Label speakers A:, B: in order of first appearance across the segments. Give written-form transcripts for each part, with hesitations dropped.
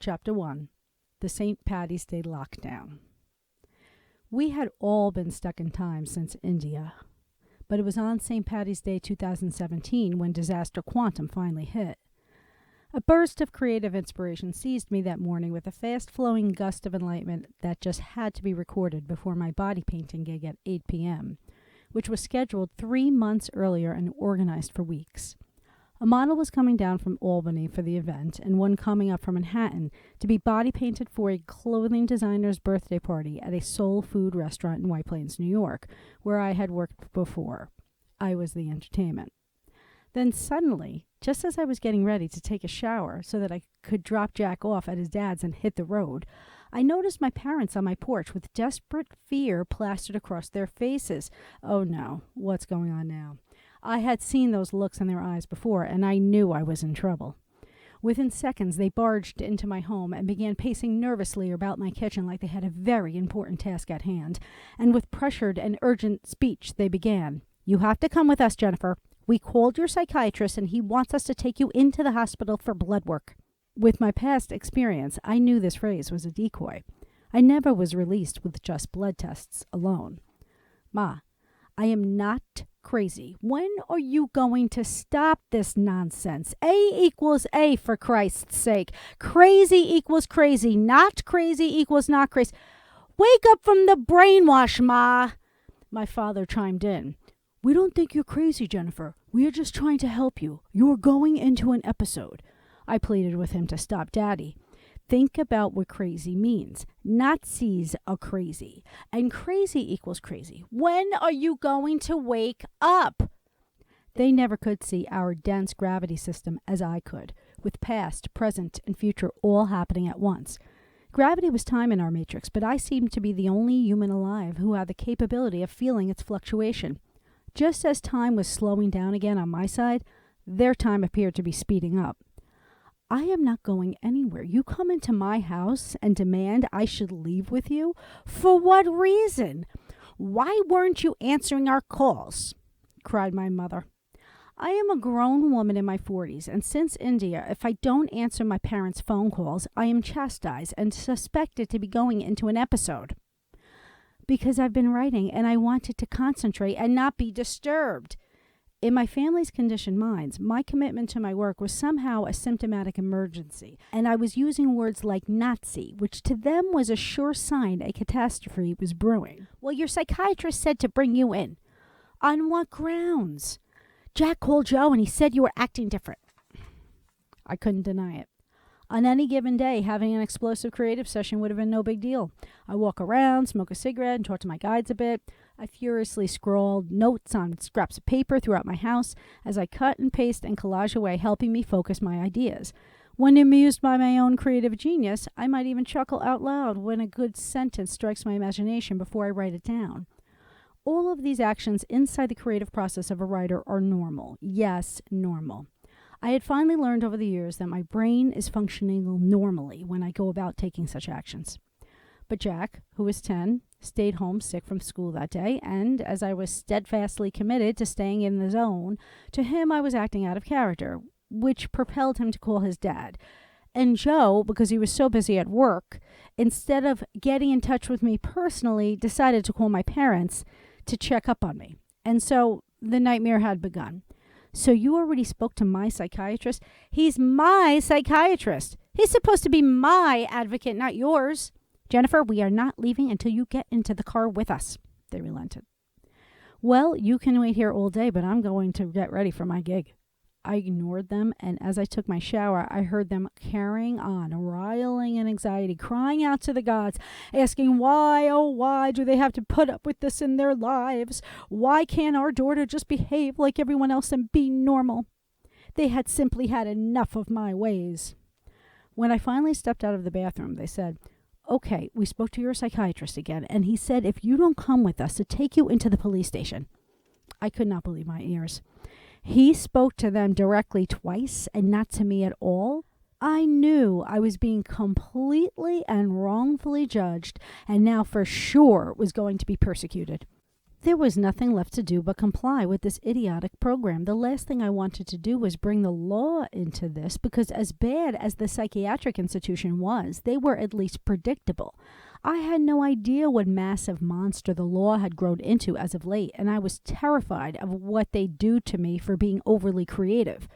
A: Chapter 1. The St. Paddy's Day Lockdown. We had all been stuck in time since India, but it was on St. Paddy's Day 2017 when disaster quantum finally hit. A burst of creative inspiration seized me that morning with a fast-flowing gust of enlightenment that just had to be recorded before my body painting gig at 8 p.m., which was scheduled 3 months earlier and organized for weeks. A model was coming down from Albany for the event, and one coming up from Manhattan to be body painted for a clothing designer's birthday party at a soul food restaurant in White Plains, New York, where I had worked before. I was the entertainment. Then suddenly, just as I was getting ready to take a shower so that I could drop Jack off at his dad's and hit the road, I noticed my parents on my porch with desperate fear plastered across their faces. Oh no, what's going on now? I had seen those looks in their eyes before, and I knew I was in trouble. Within seconds, they barged into my home and began pacing nervously about my kitchen like they had a very important task at hand. And with pressured and urgent speech, they began, "You have to come with us, Jennifer. We called your psychiatrist, and he wants us to take you into the hospital for blood work." With my past experience, I knew this phrase was a decoy. I never was released with just blood tests alone. "Ma, I am not crazy. When are you going to stop this nonsense? A equals A, for Christ's sake. Crazy equals crazy. Not crazy equals not crazy. Wake up from the brainwash, Ma." My father chimed in. "We don't think you're crazy, Jennifer. We are just trying to help you. You're going into an episode." I pleaded with him to stop Daddy. Think about what crazy means. Nazis are crazy, and crazy equals crazy. When are you going to wake up? They never could see our dense gravity system as I could, with past, present, and future all happening at once. Gravity was time in our matrix, but I seemed to be the only human alive who had the capability of feeling its fluctuation. Just as time was slowing down again on my side, their time appeared to be speeding up. "I am not going anywhere. You come into my house and demand I should leave with you? For what reason? Why weren't you answering our calls?" cried my mother. I am a grown woman in my 40s, and since India, if I don't answer my parents' phone calls, I am chastised and suspected to be going into an episode. Because I've been writing and I wanted to concentrate and not be disturbed. In my family's conditioned minds, my commitment to my work was somehow a symptomatic emergency, and I was using words like Nazi, which to them was a sure sign a catastrophe was brewing. "Well, your psychiatrist said to bring you in." "On what grounds?" "Jack called Joe and he said you were acting different." I couldn't deny it. On any given day, having an explosive creative session would have been no big deal. I walk around, smoke a cigarette, and talk to my guides a bit. I furiously scrawled notes on scraps of paper throughout my house as I cut and paste and collage away, helping me focus my ideas. When amused by my own creative genius, I might even chuckle out loud when a good sentence strikes my imagination before I write it down. All of these actions inside the creative process of a writer are normal. Yes, normal. I had finally learned over the years that my brain is functioning normally when I go about taking such actions. But Jack, who was 10, stayed home sick from school that day, and as I was steadfastly committed to staying in the zone, to him I was acting out of character, which propelled him to call his dad. And Joe, because he was so busy at work, instead of getting in touch with me personally, decided to call my parents to check up on me. And so the nightmare had begun. "So you already spoke to my psychiatrist?" "He's my psychiatrist. He's supposed to be my advocate, not yours." "Jennifer, we are not leaving until you get into the car with us." They relented. "Well, you can wait here all day, but I'm going to get ready for my gig." I ignored them, and as I took my shower, I heard them carrying on, riling in anxiety, crying out to the gods, asking why, oh why, do they have to put up with this in their lives? Why can't our daughter just behave like everyone else and be normal? They had simply had enough of my ways. When I finally stepped out of the bathroom, they said, "Okay, we spoke to your psychiatrist again, and he said if you don't come with us to take you into the police station." I could not believe my ears. He spoke to them directly twice and not to me at all? I knew I was being completely and wrongfully judged and now for sure was going to be persecuted. There was nothing left to do but comply with this idiotic program. The last thing I wanted to do was bring the law into this, because as bad as the psychiatric institution was, they were at least predictable. I had no idea what massive monster the law had grown into as of late, and I was terrified of what they'd do to me for being overly creative.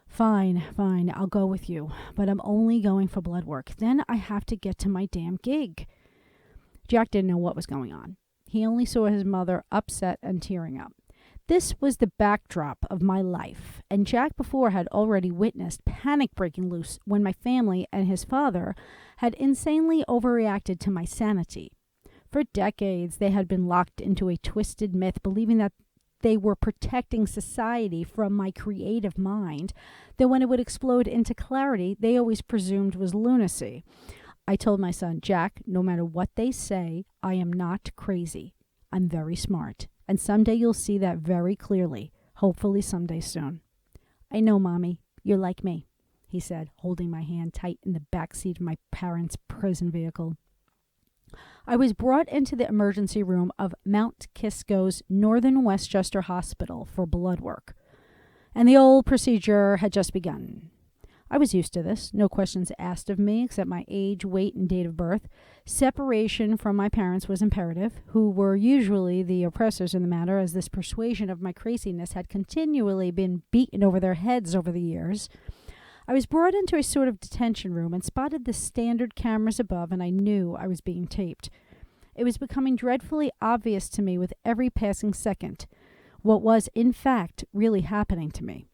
A: Fine, I'll go with you, but I'm only going for blood work. Then I have to get to my damn gig. Jack didn't know what was going on. He only saw his mother upset and tearing up. This was the backdrop of my life, and Jack before had already witnessed panic breaking loose when my family and his father had insanely overreacted to my sanity. For decades, they had been locked into a twisted myth, believing that they were protecting society from my creative mind, that when it would explode into clarity, they always presumed was lunacy. I told my son, Jack, no matter what they say, I am not crazy. I'm very smart, and someday you'll see that very clearly, hopefully someday soon. I know, Mommy, you're like me, he said, holding my hand tight in the back seat of my parents' prison vehicle. I was brought into the emergency room of Mount Kisco's Northern Westchester Hospital for blood work, and the old procedure had just begun. I was used to this, no questions asked of me except my age, weight, and date of birth. Separation from my parents was imperative, who were usually the oppressors in the matter, as this persuasion of my craziness had continually been beaten over their heads over the years. I was brought into a sort of detention room and spotted the standard cameras above, and I knew I was being taped. It was becoming dreadfully obvious to me with every passing second what was, in fact, really happening to me,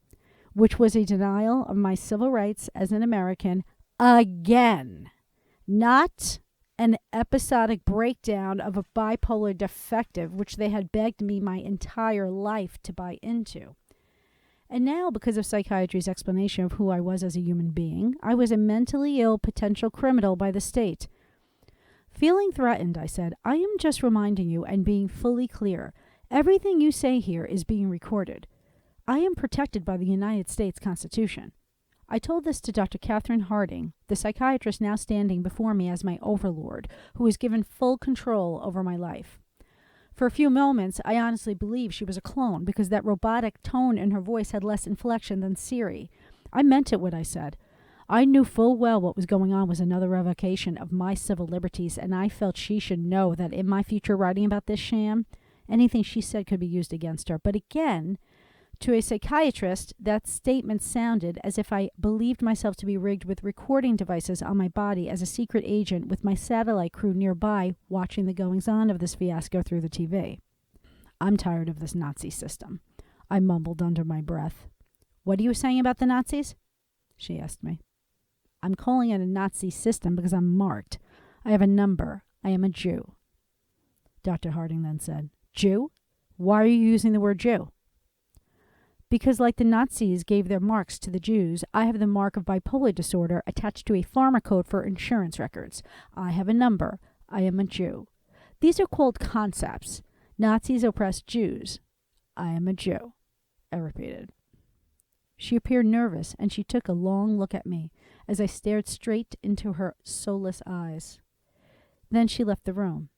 A: which was a denial of my civil rights as an American again, not an episodic breakdown of a bipolar defective, which they had begged me my entire life to buy into. And now, because of psychiatry's explanation of who I was as a human being, I was a mentally ill potential criminal by the state. Feeling threatened, I said, I am just reminding you and being fully clear. Everything you say here is being recorded. I am protected by the United States Constitution. I told this to Dr. Catherine Harding, the psychiatrist now standing before me as my overlord, who was given full control over my life. For a few moments, I honestly believed she was a clone, because that robotic tone in her voice had less inflection than Siri. I meant it what I said. I knew full well what was going on was another revocation of my civil liberties, and I felt she should know that in my future writing about this sham, anything she said could be used against her. But again, to a psychiatrist, that statement sounded as if I believed myself to be rigged with recording devices on my body as a secret agent, with my satellite crew nearby watching the goings-on of this fiasco through the TV. I'm tired of this Nazi system, I mumbled under my breath. What are you saying about the Nazis? She asked me. I'm calling it a Nazi system because I'm marked. I have a number. I am a Jew. Dr. Harding then said, Jew? Why are you using the word Jew? Because like the Nazis gave their marks to the Jews, I have the mark of bipolar disorder attached to a pharma code for insurance records. I have a number. I am a Jew. These are called concepts. Nazis oppressed Jews. I am a Jew, I repeated. She appeared nervous, and she took a long look at me as I stared straight into her soulless eyes. Then she left the room.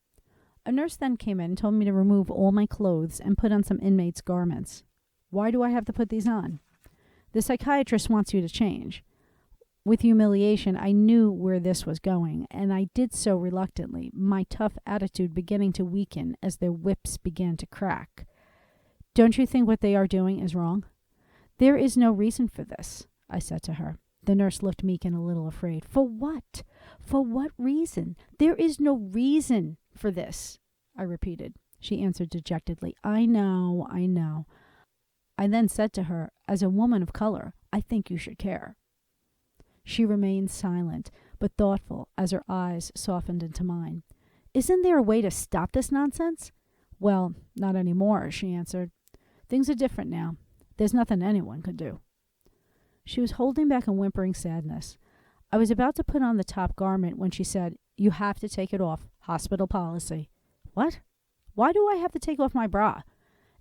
A: A nurse then came in and told me to remove all my clothes and put on some inmate's garments. Why do I have to put these on? The psychiatrist wants you to change. With humiliation, I knew where this was going, and I did so reluctantly, my tough attitude beginning to weaken as their whips began to crack. Don't you think what they are doing is wrong? There is no reason for this, I said to her. The nurse looked meek and a little afraid. For what? For what reason? There is no reason for this, I repeated. She answered dejectedly, I know. I then said to her, as a woman of color, I think you should care. She remained silent, but thoughtful, as her eyes softened into mine. Isn't there a way to stop this nonsense? Well, not anymore, she answered. Things are different now. There's nothing anyone could do. She was holding back a whimpering sadness. I was about to put on the top garment when she said, You have to take it off. Hospital policy. What? Why do I have to take off my bra?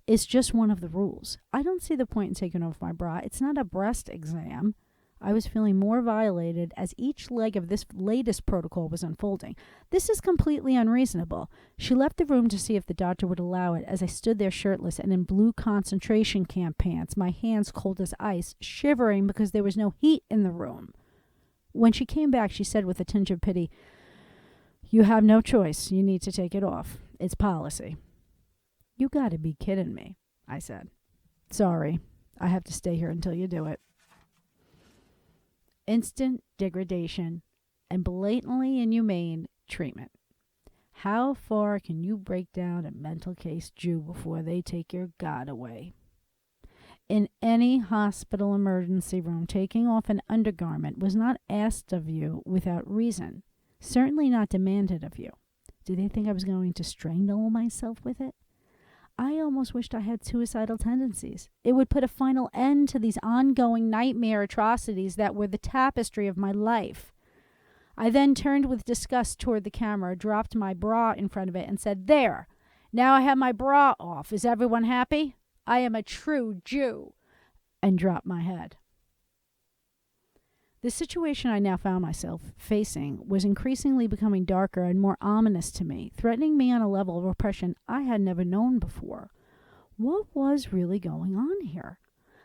A: It's just one of the rules. I don't see the point in taking off my bra. It's not a breast exam. I was feeling more violated as each leg of this latest protocol was unfolding. This is completely unreasonable. She left the room to see if the doctor would allow it as I stood there shirtless and in blue concentration camp pants, my hands cold as ice, shivering because there was no heat in the room. When she came back, she said with a tinge of pity, "You have no choice. You need to take it off. It's policy." "You gotta be kidding me," I said. "Sorry. I have to stay here until you do it." Instant degradation and blatantly inhumane treatment. How far can you break down a mental case Jew before they take your God away? In any hospital emergency room, taking off an undergarment was not asked of you without reason, certainly not demanded of you. Do they think I was going to strangle myself with it? I almost wished I had suicidal tendencies. It would put a final end to these ongoing nightmare atrocities that were the tapestry of my life. I then turned with disgust toward the camera, dropped my bra in front of it, and said, "There! Now I have my bra off. Is everyone happy? I am a true Jew," and dropped my head. The situation I now found myself facing was increasingly becoming darker and more ominous to me, threatening me on a level of oppression I had never known before. What was really going on here?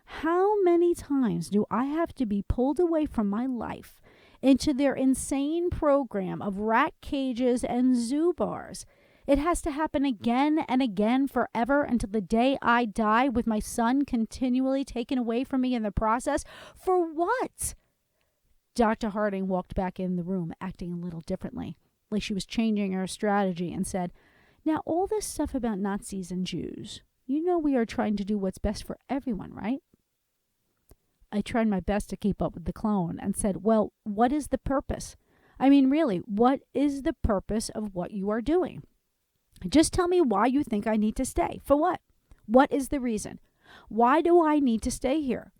A: How many times do I have to be pulled away from my life into their insane program of rat cages and zoo bars? It has to happen again and again forever until the day I die, with my son continually taken away from me in the process. For what? Dr. Harding walked back in the room, acting a little differently, like she was changing her strategy, and said, "Now, all this stuff about Nazis and Jews, you know we are trying to do what's best for everyone, right?" I tried my best to keep up with the clone and said, "Well, what is the purpose? I mean, really, what is the purpose of what you are doing? Just tell me why you think I need to stay. For what? What is the reason? Why do I need to stay here?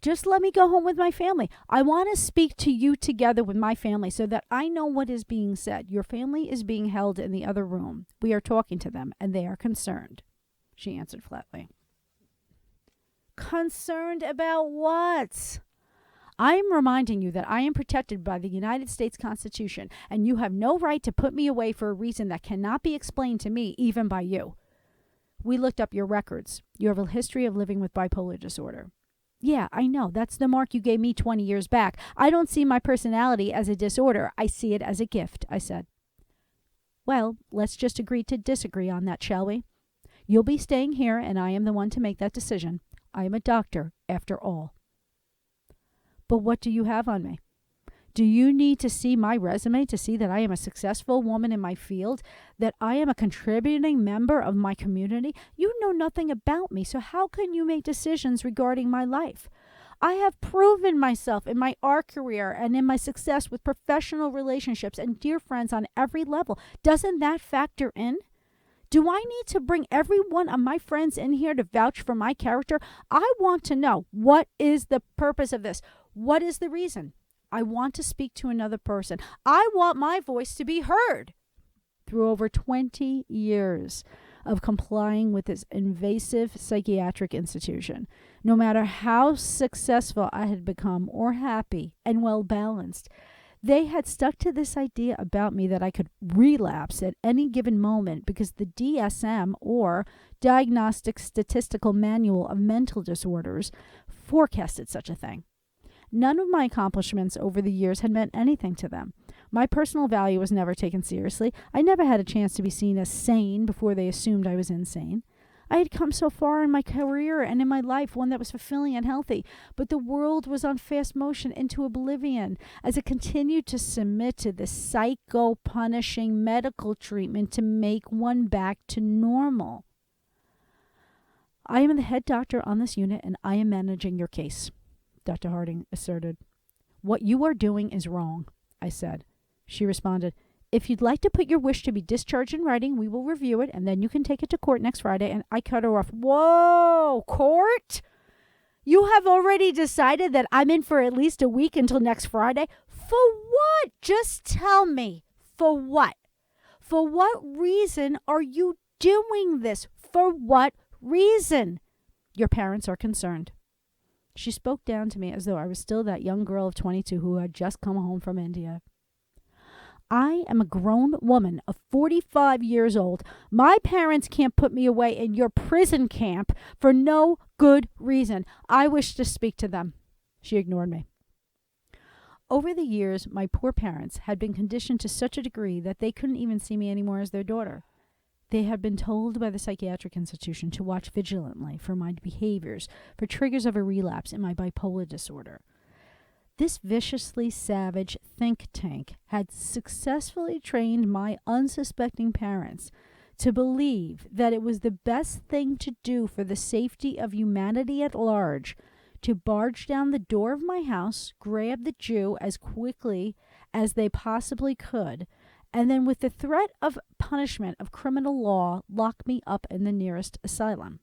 A: Just let me go home with my family. I want to speak to you together with my family so that I know what is being said. Your family is being held in the other room. We are talking to them, and they are concerned," she answered flatly. Concerned about what? I am reminding you that I am protected by the United States Constitution, and you have no right to put me away for a reason that cannot be explained to me, even by you. We looked up your records. You have a history of living with bipolar disorder. Yeah, I know. That's the mark you gave me 20 years back. I don't see my personality as a disorder. I see it as a gift," I said. "Well, let's just agree to disagree on that, shall we? You'll be staying here, and I am the one to make that decision. I am a doctor, after all." "But what do you have on me? Do you need to see my resume to see that I am a successful woman in my field, that I am a contributing member of my community? You know nothing about me, so how can you make decisions regarding my life? I have proven myself in my art career and in my success with professional relationships and dear friends on every level. Doesn't that factor in? Do I need to bring every one of my friends in here to vouch for my character? I want to know, what is the purpose of this? What is the reason? I want to speak to another person. I want my voice to be heard." Through over 20 years of complying with this invasive psychiatric institution, no matter how successful I had become or happy and well-balanced, they had stuck to this idea about me that I could relapse at any given moment because the DSM, or Diagnostic Statistical Manual of Mental Disorders, forecasted such a thing. None of my accomplishments over the years had meant anything to them. My personal value was never taken seriously. I never had a chance to be seen as sane before they assumed I was insane. I had come so far in my career and in my life, one that was fulfilling and healthy, but the world was on fast motion into oblivion as it continued to submit to this psycho-punishing medical treatment to make one back to normal. "I am the head doctor on this unit, and I am managing your case," Dr. Harding asserted. "What you are doing is wrong," I said. She responded, "If you'd like to put your wish to be discharged in writing, we will review it, and then you can take it to court next Friday." And I cut her off. "Whoa, court? You have already decided that I'm in for at least a week until next Friday? For what? Just tell me. For what? For what reason are you doing this? For what reason?" "Your parents are concerned." She spoke down to me as though I was still that young girl of 22 who had just come home from India. I am a grown woman of 45 years old. My parents can't put me away in your prison camp for no good reason. I wish to speak to them. She ignored me. Over the years, my poor parents had been conditioned to such a degree that they couldn't even see me anymore as their daughter. They had been told by the psychiatric institution to watch vigilantly for my behaviors, for triggers of a relapse in my bipolar disorder. This viciously savage think tank had successfully trained my unsuspecting parents to believe that it was the best thing to do for the safety of humanity at large to barge down the door of my house, grab the Jew as quickly as they possibly could, and then with the threat of punishment of criminal law, lock me up in the nearest asylum.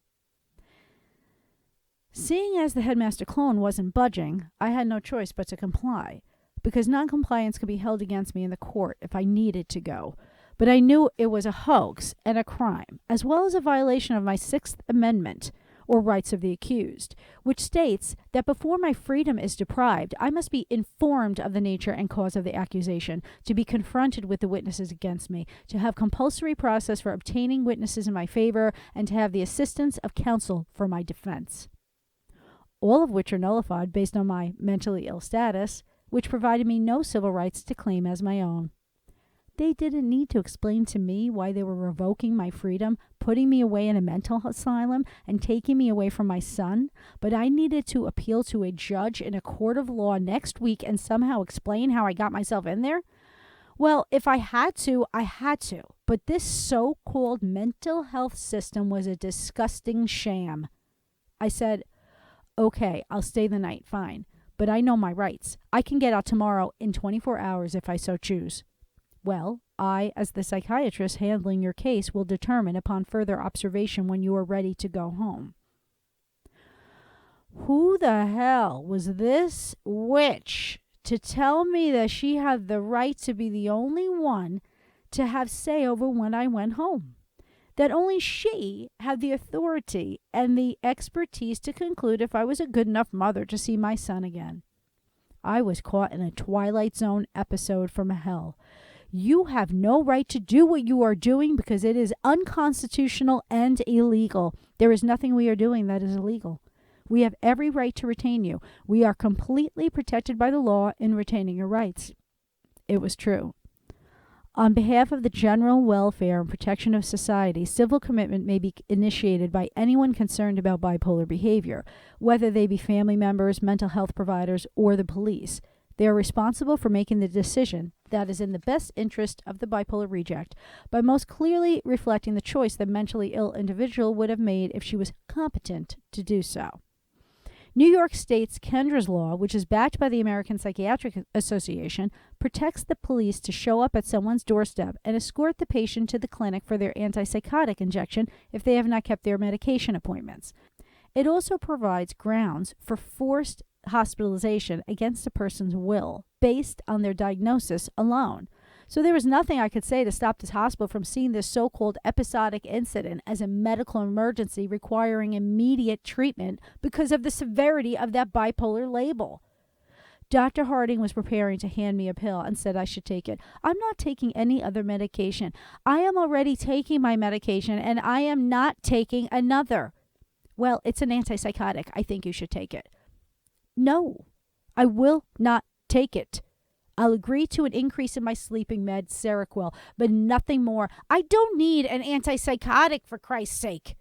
A: Seeing as the headmaster clone wasn't budging, I had no choice but to comply, because noncompliance could be held against me in the court if I needed to go. But I knew it was a hoax and a crime, as well as a violation of my Sixth Amendment, or rights of the accused, which states that before my freedom is deprived, I must be informed of the nature and cause of the accusation, to be confronted with the witnesses against me, to have compulsory process for obtaining witnesses in my favor, and to have the assistance of counsel for my defense. All of which are nullified based on my mentally ill status, which provided me no civil rights to claim as my own. They didn't need to explain to me why they were revoking my freedom, putting me away in a mental asylum, and taking me away from my son, but I needed to appeal to a judge in a court of law next week and somehow explain how I got myself in there? Well, if I had to, I had to, but this so-called mental health system was a disgusting sham. I said, okay, I'll stay the night, fine, but I know my rights. I can get out tomorrow in 24 hours if I so choose. Well, I, as the psychiatrist handling your case, will determine upon further observation when you are ready to go home. Who the hell was this witch to tell me that she had the right to be the only one to have say over when I went home? That only she had the authority and the expertise to conclude if I was a good enough mother to see my son again. I was caught in a Twilight Zone episode from hell. You have no right to do what you are doing because it is unconstitutional and illegal. There is nothing we are doing that is illegal. We have every right to retain you. We are completely protected by the law in retaining your rights. It was true. On behalf of the general welfare and protection of society, civil commitment may be initiated by anyone concerned about bipolar behavior, whether they be family members, mental health providers, or the police. They are responsible for making the decision that is in the best interest of the bipolar reject, by most clearly reflecting the choice the mentally ill individual would have made if she was competent to do so. New York State's Kendra's law, which is backed by the American Psychiatric Association, protects the police to show up at someone's doorstep and escort the patient to the clinic for their antipsychotic injection if they have not kept their medication appointments. It also provides grounds for forced hospitalization against a person's will based on their diagnosis alone. So there was nothing I could say to stop this hospital from seeing this so-called episodic incident as a medical emergency requiring immediate treatment because of the severity of that bipolar label. Dr. Harding was preparing to hand me a pill and said I should take it. I'm not taking any other medication. I am already taking my medication and I am not taking another. Well, it's an antipsychotic. I think you should take it. No, I will not take it. I'll agree to an increase in my sleeping med, Seroquel, but nothing more. I don't need an antipsychotic, for Christ's sake.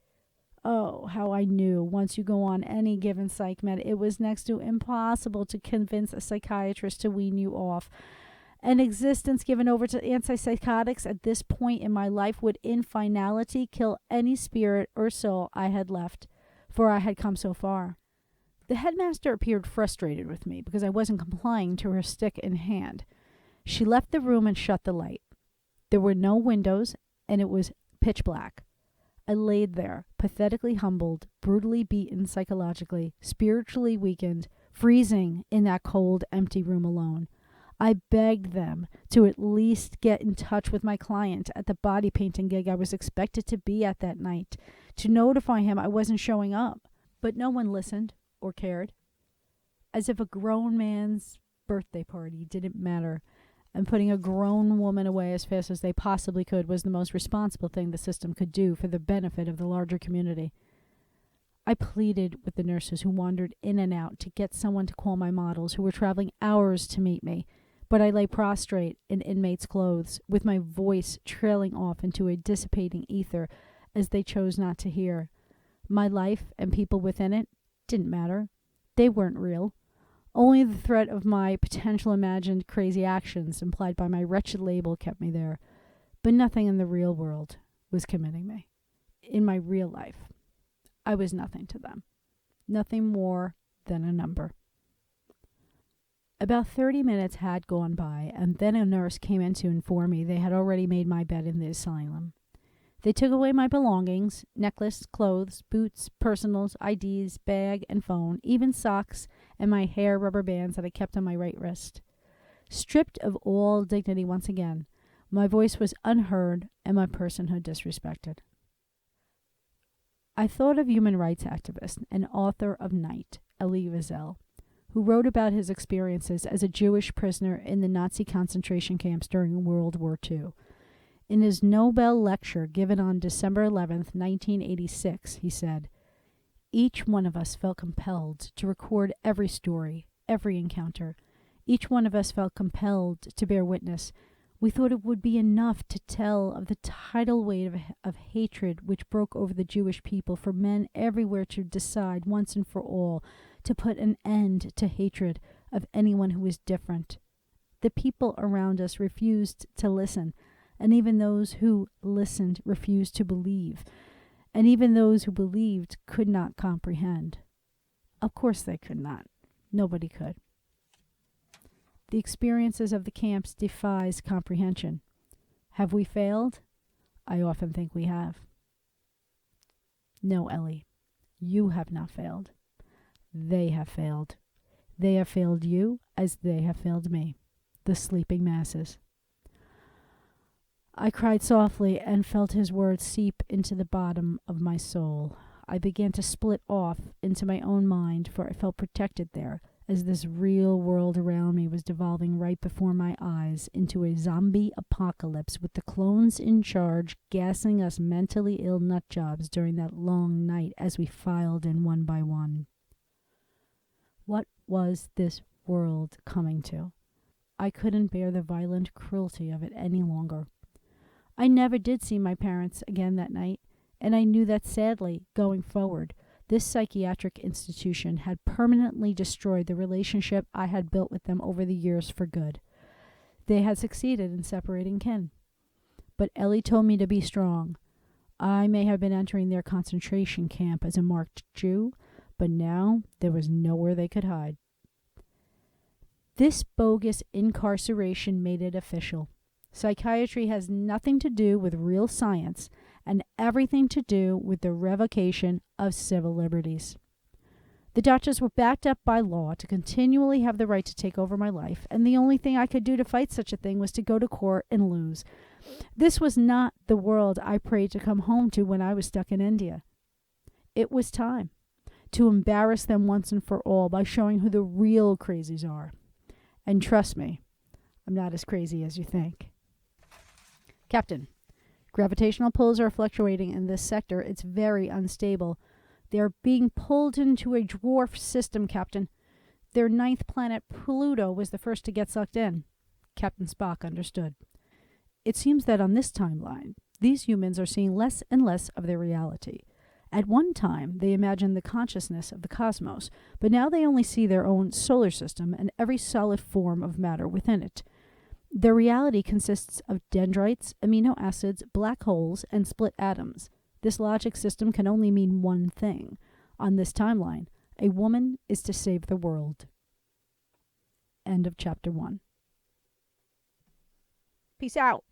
A: Oh, how I knew once you go on any given psych med, it was next to impossible to convince a psychiatrist to wean you off. An existence given over to antipsychotics at this point in my life would in finality kill any spirit or soul I had left, for I had come so far. The headmaster appeared frustrated with me because I wasn't complying to her stick in hand. She left the room and shut the light. There were no windows, and it was pitch black. I laid there, pathetically humbled, brutally beaten psychologically, spiritually weakened, freezing in that cold, empty room alone. I begged them to at least get in touch with my client at the body painting gig I was expected to be at that night, to notify him I wasn't showing up. But no one listened or cared. as if a grown man's birthday party didn't matter, and putting a grown woman away as fast as they possibly could was the most responsible thing the system could do for the benefit of the larger community. I pleaded with the nurses who wandered in and out to get someone to call my models who were traveling hours to meet me, but I lay prostrate in inmates' clothes, with my voice trailing off into a dissipating ether as they chose not to hear. My life and people within it didn't matter. They weren't real. Only the threat of my potential imagined crazy actions implied by my wretched label kept me there, but nothing in the real world was committing me. In my real life, I was nothing to them, nothing more than a number. About 30 minutes had gone by, and then a nurse came in to inform me they had already made my bed in the asylum. They took away my belongings, necklace, clothes, boots, personals, IDs, bag, and phone, even socks, and my hair rubber bands that I kept on my right wrist. Stripped of all dignity once again, my voice was unheard and my personhood disrespected. I thought of human rights activist and author of Night, Elie Wiesel, who wrote about his experiences as a Jewish prisoner in the Nazi concentration camps during World War II. In his Nobel lecture given on December 11th, 1986, he said, "Each one of us felt compelled to record every story, every encounter. Each one of us felt compelled to bear witness. We thought it would be enough to tell of the tidal wave of hatred which broke over the Jewish people, for men everywhere to decide once and for all to put an end to hatred of anyone who was different. The people around us refused to listen, and even those who listened refused to believe, and even those who believed could not comprehend. Of course they could not. Nobody could. The experiences of the camps defies comprehension. Have we failed? I often think we have. No, Ellie, you have not failed. They have failed. They have failed you as they have failed me, the sleeping masses." I cried softly and felt his words seep into the bottom of my soul. I began to split off into my own mind, for I felt protected there, as this real world around me was devolving right before my eyes into a zombie apocalypse, with the clones in charge gassing us mentally ill nutjobs during that long night as we filed in one by one. What was this world coming to? I couldn't bear the violent cruelty of it any longer. I never did see my parents again that night, and I knew that sadly, going forward, this psychiatric institution had permanently destroyed the relationship I had built with them over the years for good. They had succeeded in separating kin. But Ellie told me to be strong. I may have been entering their concentration camp as a marked Jew, but now there was nowhere they could hide. This bogus incarceration made it official. Psychiatry has nothing to do with real science and everything to do with the revocation of civil liberties. The doctors were backed up by law to continually have the right to take over my life, and the only thing I could do to fight such a thing was to go to court and lose. This was not the world I prayed to come home to when I was stuck in India. It was time to embarrass them once and for all by showing who the real crazies are. And trust me, I'm not as crazy as you think. Captain, gravitational pulls are fluctuating in this sector. It's very unstable. They're being pulled into a dwarf system, Captain. Their 9th planet, Pluto, was the first to get sucked in. Captain Spock understood. It seems that on this timeline, these humans are seeing less and less of their reality. At one time, they imagined the consciousness of the cosmos, but now they only see their own solar system and every solid form of matter within it. Their reality consists of dendrites, amino acids, black holes, and split atoms. This logic system can only mean one thing. On this timeline, a woman is to save the world. End of chapter 1. Peace out.